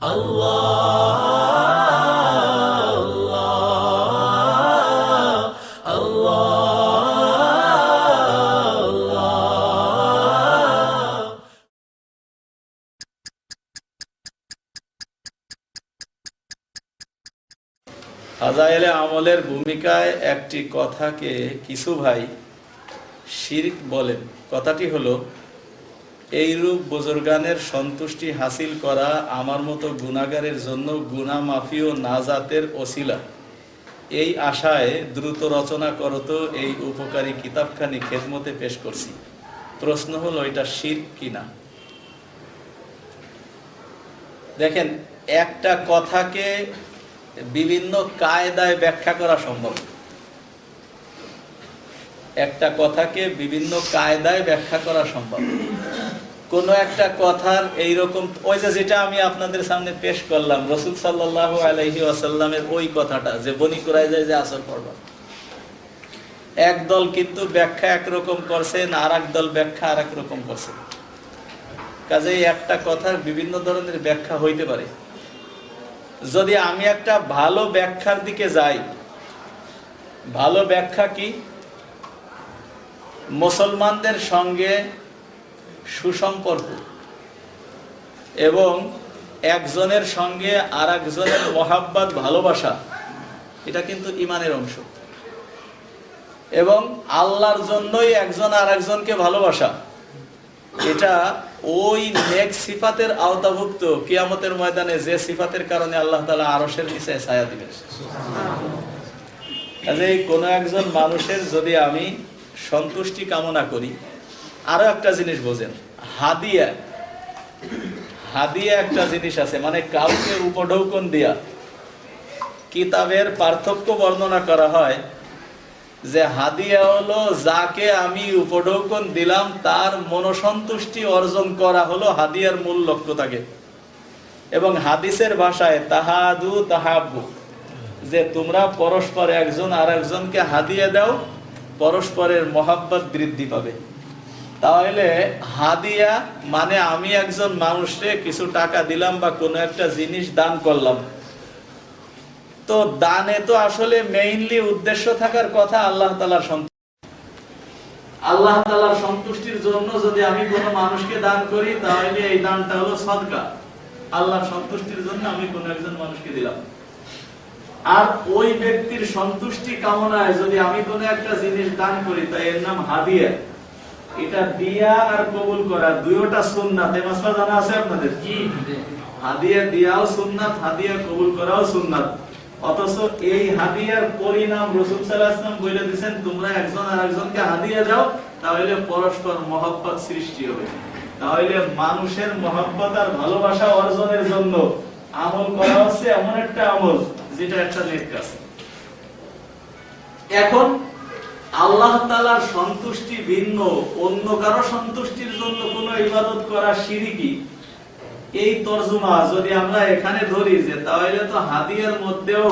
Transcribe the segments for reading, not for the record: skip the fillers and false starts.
ফাজায়েলে আমলের ভূমিকায় একটি কথাকে কিছু ভাই শিরক বলেন। কথাটি হলো, এইরূপ বুজুর্গানের সন্তুষ্টি হাসিল করা আমার মতো গুনাহগারের জন্য গুনাহ মাফি ও নাজাতের ওসিলা। এই আশায় দ্রুত রচনা করত এই উপকারী কিতাবখানি খেদমতে পেশ করছি। প্রশ্ন হলো, এটা শিরক কিনা? দেখেন, একটা কথাকে বিভিন্ন কায়দায় ব্যাখ্যা করা সম্ভব। একটা কথাকে বিভিন্ন কায়দায় ব্যাখ্যা করা সম্ভব। কোন একটা কথার এইরকম, ওই যেটা আমি আপনাদের সামনে পেশ করলাম, রাসূল সাল্লাল্লাহু আলাইহি ওয়াসাল্লামের ওই কথাটা যে বনি কুরাইজায় যে আসর পড়বা, একদল কিন্তু ব্যাখ্যা একরকম করছেন, আর একদল ব্যাখ্যা আর এক রকম করছেন। কাজেই একটা কথার বিভিন্ন ধরনের ব্যাখ্যা হইতে পারে। যদি আমি একটা ভালো ব্যাখ্যার দিকে যাই, ভালো ব্যাখ্যা কি? মুসলমানদের সঙ্গে সুসম্পর্ক এবং একজনের সঙ্গে আর একজনের মহাব্বত, ভালোবাসা, এটা কিন্তু ঈমানের অংশ। এবং আল্লাহর জন্যই একজন আর একজনকে ভালোবাসা, এটা ওই নেক সিফাতের আওতাভুক্ত। কিয়ামতের ময়দানে যে সিফাতের কারণে আল্লাহ তাআলা আরশের নিচে ছায়া দিবেন। কাজেই কোন একজন মানুষের যদি আমি সন্তুষ্টি কামনা করি, আরো একটা জিনিস বোঝেন, হাদিয়া, হাদিয়া একটা জিনিস আছে, মানে কাউকে উপঢৌকন দিয়া। কিতাবের পার্থক্য বর্ণনা করা হয় যে হাদিয়া হলো যাকে আমি উপঢৌকন দিলাম তার মনসন্তুষ্টি অর্জন করা হলো হাদিয়ার মূল লক্ষ্য থাকে। এবং হাদিসের ভাষায় তাহাদু তাহাব্বু, যে তোমরা পরস্পর একজন আর একজনকে হাদিয়া দাও, পরস্পরের মহাব্বত বৃদ্ধি পাবে। তাহলে হাদিয়া মানে আমি একজন মানুষকে কিছু টাকা দিলাম বা কোনো একটা জিনিস দান করলাম। তো দানে তো আসলে মেইনলি উদ্দেশ্য থাকার কথা আল্লাহ তাআলার সন্তুষ্টি। আল্লাহ তাআলার সন্তুষ্টির জন্য যদি আমি কোনো মানুষকে দান করি, তাহলে এই দানটা হলো সদকা। আল্লাহর সন্তুষ্টির জন্য আমি কোনো একজন মানুষকে দিলাম। আর ওই ব্যক্তির সন্তুষ্টি কামনায় যদি আমি কোনো একটা জিনিস দান করি, তাই এর নাম হাদিয়া। এটা দিয়া আর কবুল করা দুইটা সুন্নাত। এই মাসলা জানা আছে আপনাদের? কি হাদিয়া দিয়াও সুন্নাত, হাদিয়া কবুল করাও সুন্নাত। অথচ এই হাদিয়ার পরিণাম রাসূল সাল্লাল্লাহু আলাইহি ওয়াসাল্লাম বলে দিয়েছেন, তোমরা একজন আর একজনকে হাদিয়া দাও, তাহলে পরস্পর মহব্বত সৃষ্টি হবে। তাহলে মানুষের মহব্বত আর ভালোবাসা অর্জনের জন্য আমল করা হচ্ছে এমন একটা আমল যেটা একটা নেক কাজ। এখন আল্লাহ তাআলার সন্তুষ্টি ভিন্ন, অন্য কারো সন্তুষ্টির জন্য কোনো ইবাদত করা শিরকি, এই তরজমা যদি আমরা এখানে ধরি, যে তাহলে তো হাদিয়ার মধ্যেও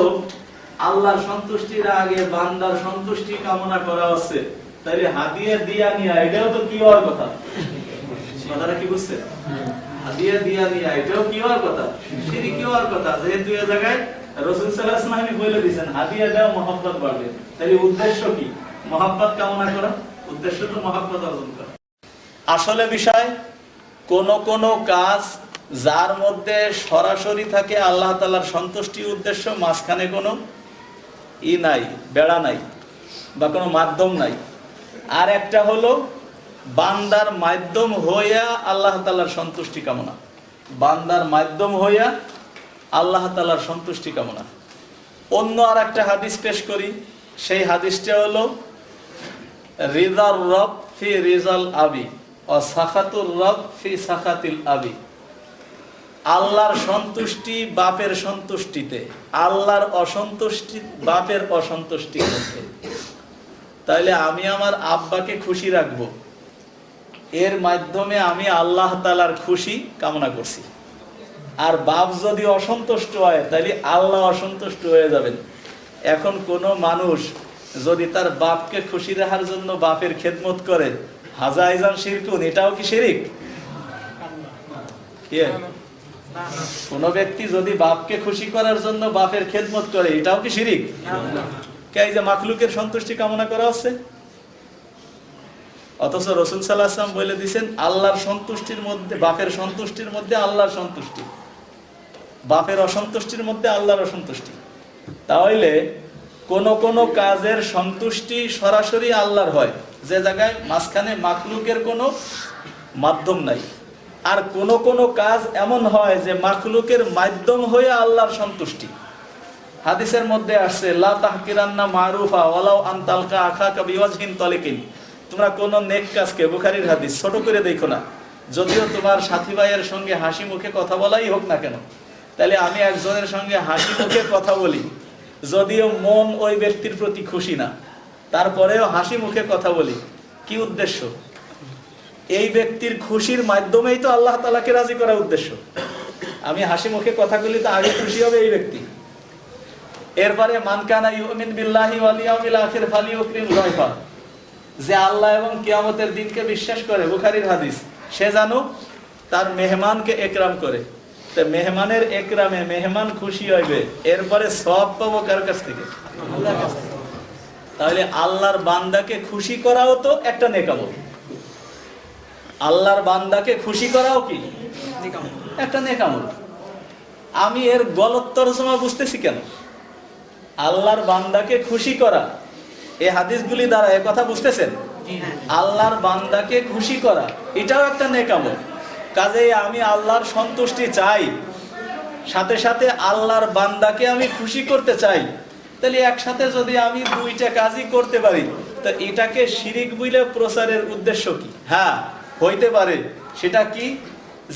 আল্লাহর সন্তুষ্টির আগে বান্দার সন্তুষ্টি কামনা করা হচ্ছে, তাহলে হাদিয়া দিয়া নিয়া এটাও তো কি হওয়ার কথা? কথাটা কি বুঝছেন? হাদিয়া দিয়া নিয়া এটাও কি হওয়ার কথা? শিরকি হওয়ার কথা। যেহেতু এই জায়গায় রাসূল সাল্লাল্লাহু আলাইহি ওয়াসাল্লাম বলে দিয়েছেন হাদিয়া দাও, মহব্বত বাড়বে, তাহলে উদ্দেশ্য কি? মহব্বত কামনা করা, উদ্দেশ্য তো মহব্বত অর্জন করা। আসলে বিষয়, কোন কোন কাজ যার মধ্যে সরাসরি থাকে আল্লাহ তাআলার সন্তুষ্টি উদ্দেশ্য, মাঝখানে কোনো নাই, বেড়া নাই বা কোনো মাধ্যম নাই। আর একটা হলো বান্দার মাধ্যম হইয়া আল্লাহ তাআলার সন্তুষ্টি কামনা, বান্দার মাধ্যম হইয়া আল্লাহ তাআলার সন্তুষ্টি কামনা। অন্য আর একটা হাদিস পেশ করি, সেই হাদিসটা হলো রিদার রব ফি রিজাল আবি ও সাখাতুর রব ফি সাখাতিল আবি। আল্লাহর সন্তুষ্টি বাপের সন্তুষ্টিতে, আল্লাহর অসন্তুষ্টি বাপের অসন্তুষ্টিতে। তাইলে আমি আমার আব্বাকে খুশি রাখবো, এর মাধ্যমে আমি আল্লাহ তাআলার খুশি কামনা করছি। আর বাপ যদি অসন্তুষ্ট হয়, তাহলে আল্লাহ অসন্তুষ্ট হয়ে যাবেন। এখন কোন মানুষ যদি তার বাপকে খুশি রাখার জন্য বাপের খেদমত করে, হাজা আইজান শিরকুন, এটাও কি শিরিক? কোন ব্যক্তি যদি বাপকে খুশি করার জন্য বাপের খেদমত করে, এটাও কি শিরিক? এই যে মাখলুকের সন্তুষ্টি কামনা করা হচ্ছে, অথচ রাসূল সাল্লাল্লাহু আলাইহি ওয়াসাল্লাম বলে দিয়েছেন আল্লাহর সন্তুষ্টির মধ্যে, বাপের সন্তুষ্টির মধ্যে আল্লাহর সন্তুষ্টি, বাপের অসন্তুষ্টির মধ্যে আল্লাহর অসন্তুষ্টি। তাহলে কোন কোন কাজের সন্তুষ্টি সরাসরি আল্লাহর হয়, যে জায়গায় মাঝখানে মাখলুকের কোনো মাধ্যম নাই। আর কোন কোন কাজ এমন হয় যে মাখলুকের মাধ্যম হয়ে আল্লাহর সন্তুষ্টি। হাদিসের মধ্যে আসছে লা তাহকিরান্না মারুফা ওয়ালাউ আন তালকা আখাকা বিওয়াজহিন তালিকিন, তোমরা কোন নেক কাজকে, বুখারীর হাদিস, ছোট করে দেখো না, যদিও তোমার সাথী ভাইয়ের সঙ্গে হাসি মুখে কথা বলাই হোক না কেন। তাহলে আমি একজনের সঙ্গে হাসি মুখে কথা বলি, যদিও মন ওই ব্যক্তির প্রতি খুশি না, তারপরেও হাসি মুখে কথা বলি, কি উদ্দেশ্য? এই ব্যক্তির খুশির মাধ্যমেই তো আল্লাহ তাআলাকে রাজি করার উদ্দেশ্য। আমি হাসি মুখে কথা বলি তো আগে খুশি হবে এই ব্যক্তি। এরপরে মান কানা ইউমিন বিল্লাহি ওয়াল ইয়াউমিল আখির ফালিউকরিম যায়ফা, যে আল্লাহ এবং কিয়ামতের দিনকে বিশ্বাস করে, বুখারীর হাদিস, সে জানো তার মেহমানকে একরাম করে। তো মেহমানের একরামে মেহমান খুশি হইবে, এরপরে সওয়াব পাবো কার কাছ থেকে? আল্লাহর কাছ থেকে। তাহলে আল্লাহর বান্দাকে খুশি করাও তো একটা নেক আমল। আল্লাহর বান্দাকে খুশি করাও কি একটা নেক আমল। আমি এর গলত তরজমা বুঝতেছি কেন? আল্লাহর বান্দাকে খুশি করা, এই হাদিসগুলি দ্বারা এই কথা বুঝতেছেন? আল্লাহর বান্দাকে খুশি করা এটাও একটা নেক আমল। কাজেই আমি আল্লাহর সন্তুষ্টি চাই, সাথে সাথে আল্লাহর বান্দাকে আমি খুশি করতে চাই। তাহলে একসাথে যদি আমি দুইটা কাজই করতে পারি, তো এটাকে শিরিক বলে প্রচারের উদ্দেশ্য কি? হ্যাঁ, হইতে পারে। সেটা কি?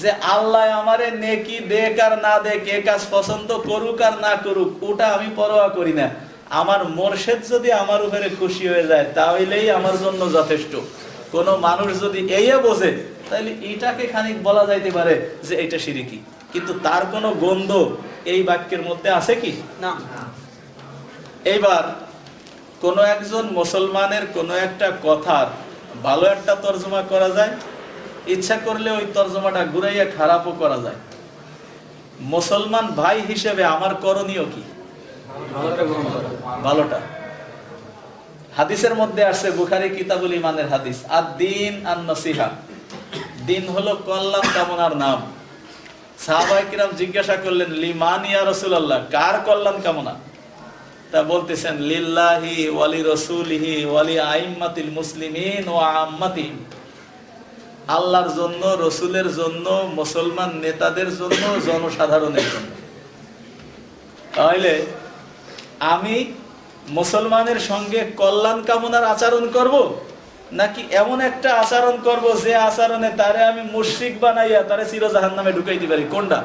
যে আল্লাহ আমারে নেকি দেখ আর না দেখ, এ কাজ পছন্দ করুক আর না করুক, ওটা আমি পরোয়া করি না। আমার মোরশেদ যদি আমার উপরে খুশি হয়ে যায় তাহলেই আমার জন্য যথেষ্ট। কোন মানুষ যদি এই বোঝে, তাহলে এটাকে খানিক বলা যাইতে পারে যে এটা শিরকি। কিন্তু তার কোনো গন্ধ এই বাক্যের মধ্যে আছে কি? না। এইবার কোন একজন মুসলমানের কোন একটা কথার ভালো একটা তর্জমা করা যায়, ইচ্ছা করলে ওই তর্জমাটা ঘুরাইয়া খারাপও করা যায়। মুসলমান ভাই হিসেবে আমার করণীয় কি? ভালোটা। হাদিসের মধ্যে আসছে, বুখারী কিতাবুল ঈমানের হাদিস, আদ-দীন আন-নাসিহা, দিন হলো কল্যাণ কামনার নাম। সাহাবায়ে কিরাম জিজ্ঞাসা করলেন, লিমান ইয়া রাসূলুল্লাহ, কার কল্যাণ কামনা? তা বলতেছেন, লিল্লাহি ওয়া লিরাসূলিহি ওয়া লিআইম্মাতিল মুসলিমিন ওয়া আম্মাতিহিম, আল্লাহর জন্য, রসুলের জন্য, মুসলমান নেতাদের জন্য, জনসাধারণের জন্য। তাহলে আমি মুসলমানের সঙ্গে কল্যাণ কামনার আচরণ করব, নাকি এমন একটা আচরণ করব যে আচরণে তারে আমি মুশরিক বানাইয়া তারে চির জাহান্নামে ঢুকাইতে পারি? কোনটা?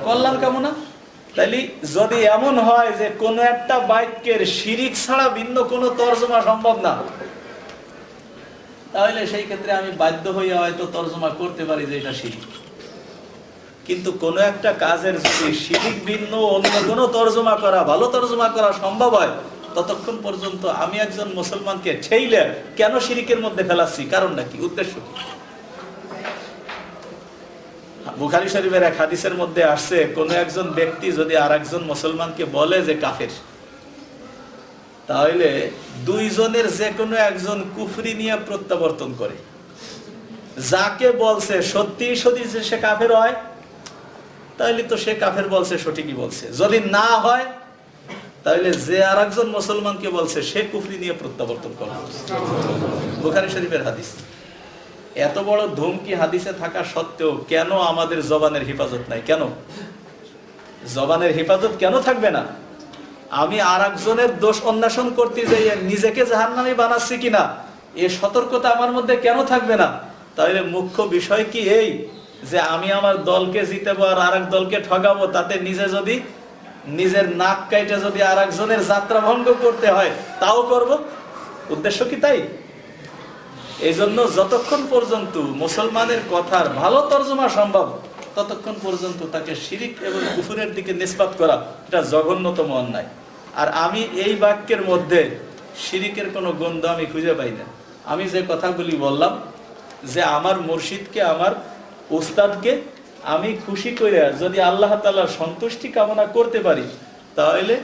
কল্যাণ কামনা। তাইলে যদি এমন হয় যে কোন একটা বাক্যের শিরিক ছাড়া ভিন্ন কোনো তর্জমা সম্ভব না, তাহলে সেই ক্ষেত্রে আমি বাধ্য হইয়া হয়তো তর্জমা করতে পারি যে এটা শিরিক। কিন্তু কোন একটা কাজের যদি শিরিক ভিন্ন অন্য কোনো তর্জমা করা, ভালো তর্জমা করা সম্ভব হয়, ততক্ষণ পর্যন্ত আমি একজন মুসলমানকে ঠেইলে কেন শিরিকের মধ্যে ফেলাচ্ছি? কারণটা কি? উদ্দেশ্য কি? বুখারী শরীফের এক হাদিসের মধ্যে আসছে, কোন একজন ব্যক্তি যদি আরেকজন মুসলমানকে বলে যে কাফের, তাহলে দুইজনের যে কোনো একজন কুফরি নিয়ে প্রত্যাবর্তন করে। যাকে বলছে সত্যি সত্যি যে সে কাফের হয়, তাহলে তো সে কাফের বলছে, সঠিকই বলছে। যদি না হয়, তাহলে যে আরেকজন মুসলমানকে বলছে সে কুফরি নিয়ে প্রত্যাবর্তন করে। বুখারী শরীফের হাদিস। এত বড় ধমকি হাদিসে থাকা সত্ত্বেও কেন আমাদের জবানের হেফাজত নাই? কেন জবানের হেফাজত কেন থাকবে না? আমি আরেকজনের দোষ অন্বেষণ করতে যাই নিজেকে জাহান্নামী বানাচ্ছি কিনা, এ সতর্কতা আমার মধ্যে কেন থাকবে না? তাহলে মুখ্য বিষয় কি এই যে আমি আমার দলকে জিতাবো আর আরেক দলকে ঠগাবো, তাতে নিজে যদি নিজের নাক কাইটে যদি আরেকজনের যাত্রা ভঙ্গ করতে হয় তাও করব? উদ্দেশ্য কি তাই? এই জন্য যতক্ষণ পর্যন্ত মুসলমানের কথার ভালো তর্জমা সম্ভব, ততক্ষণ পর্যন্ত তাকে শিরিক এবং কুফরের দিকে নিসবত করা এটা জঘন্যতম অন্যায়। আর আমি এই বাক্যের মধ্যে শিরিকের কোনো গন্ধ আমি খুঁজে পাই না। আমি যে কথাগুলি বললাম, যে আমার মুর্শিদকে, আমার উস্তাদকে আমি খুশি করে যদি আল্লাহ তাআলার সন্তুষ্টি কামনা করতে পারি, তাহলে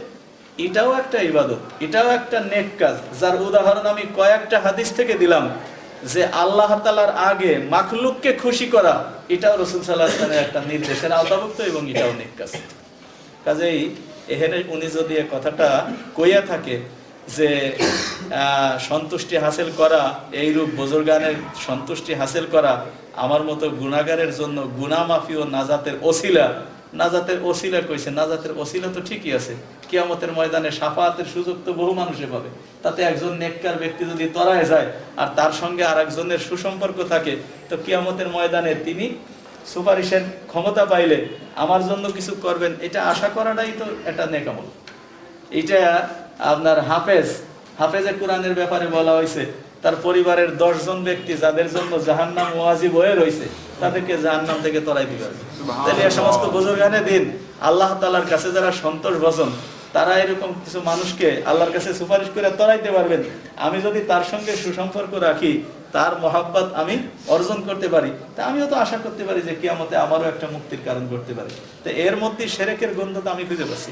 এটাও একটা ইবাদত, এটাও একটা নেক কাজ। যার উদাহরণ আমি কয়েকটা হাদিস থেকে দিলাম, যে আল্লাহ তাআলার আগে মাখলুককে খুশি করা, এটাও রাসূল সাল্লাল্লাহু আলাইহি ওয়াসাল্লামের একটা নির্দেশের আওতাভুক্ত এবং এটাও নেক কাজ। কাজেই এখানে উনি যদি এই কথাটা কইয়া থাকে যে সন্তুষ্টি হাসিল করা, এইরূপ বুজুর্গানের সন্তুষ্টি হাসিল করা আমার মতো গুনাহগারের জন্য গুনাহ মাফি ও নাজাতের ওসিলা, নাজাতের ওসিলা কইছে, নাজাতের ওসিলা তো ঠিকই আছে, কিয়ামতের ময়দানে শাফাআতের সুযোগ তো বহু মানুষে পাবে। তাতে একজন নেককার ব্যক্তি যদি তরায় যায় আর তার সঙ্গে আরেকজনের সুসম্পর্ক থাকে, তো কিয়ামতের ময়দানে তিনি সুপারিশের ক্ষমতা পাইলে আমার জন্য কিছু করবেন, এটা আশা করাটাই তো একটা নেক আমল। এটা আপনার হাফেজে কোরআনের ব্যাপারে বলা হয়েছে, তার পরিবারের 10 জন ব্যক্তি যাদের জন্য জাহান্নাম ওয়াজিব হয়ে রয়েছে, তাদেরকে জাহান্নাম থেকে তরাই দিবে। তাহলে এই সমস্ত বুজুর্গানে দিন আল্লাহ তাআলার কাছে যারা সন্তোষ ভজন, তারা এরকম কিছু মানুষকে আল্লাহর কাছে সুপারিশ করে তরাইতে পারবেন। আমি যদি তার সঙ্গে সুসম্পর্ক রাখি, তার মহাব্বত আমি অর্জন করতে পারি, তা আমিও তো আশা করতে পারি যে কিয়ামতে আমারও একটা মুক্তির কারণ করতে পারি। তো এর মধ্যে শিরকের গন্ধ তো আমি খুঁজে পাচ্ছি।